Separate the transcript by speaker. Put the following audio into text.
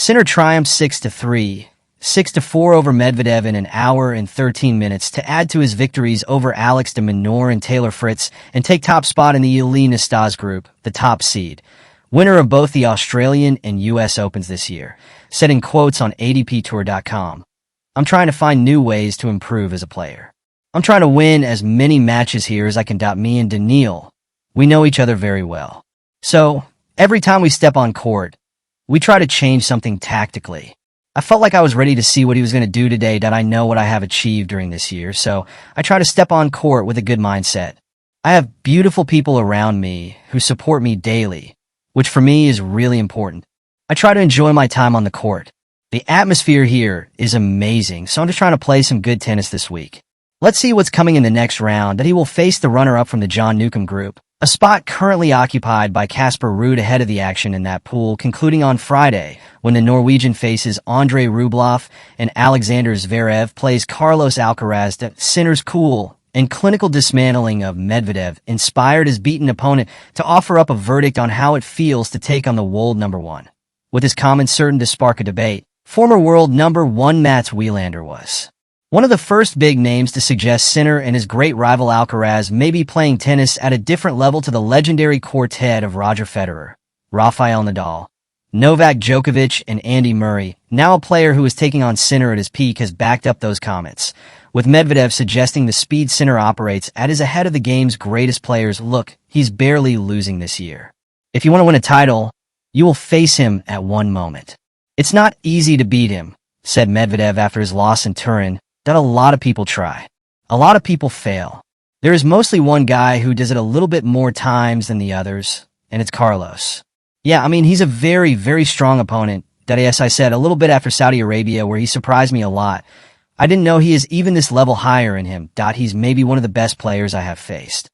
Speaker 1: Sinner triumphed 6-3, 6-4 over Medvedev in an hour and 13 minutes to add to his victories over Alex de Minaur and Taylor Fritz and take top spot in the Elie Nastase group, the top seed. Winner of both the Australian and US Opens this year, said in quotes on ATPTour.com. I'm trying to find new ways to improve as a player. I'm trying to win as many matches here as I can. Me and Daniil, we know each other very well. So, every time we step on court, we try to change something tactically. I felt like I was ready to see what he was going to do today. That I know what I have achieved during this year, so I try to step on court with a good mindset. I have beautiful people around me who support me daily, which for me is really important. I try to enjoy my time on the court. The atmosphere here is amazing, so I'm just trying to play some good tennis this week. Let's see what's coming in the next round. That he will face the runner-up from the John Newcomb group, a spot currently occupied by Casper Ruud ahead of the action in that pool, concluding on Friday when the Norwegian faces Andrei Rublev and Alexander Zverev plays Carlos Alcaraz. Sinner's cool and clinical dismantling of Medvedev inspired his beaten opponent to offer up a verdict on how it feels to take on the world number one. With his comments certain to spark a debate, former world number one Mats Wilander was one of the first big names to suggest Sinner and his great rival Alcaraz may be playing tennis at a different level to the legendary quartet of Roger Federer, Rafael Nadal, Novak Djokovic, and Andy Murray. Now a player who is taking on Sinner at his peak has backed up those comments, with Medvedev suggesting the speed Sinner operates at is ahead of the game's greatest players. Look, he's barely losing this year. If you want to win a title, you will face him at one moment. It's not easy to beat him, said Medvedev after his loss in Turin. That a lot of people try. A lot of people fail. There is mostly one guy who does it a little bit more times than the others, and it's Carlos. Yeah, I mean, he's a very, very strong opponent. That, as I said, a little bit after Saudi Arabia, where he surprised me a lot. I didn't know he is even this level higher in him. He's maybe one of the best players I have faced.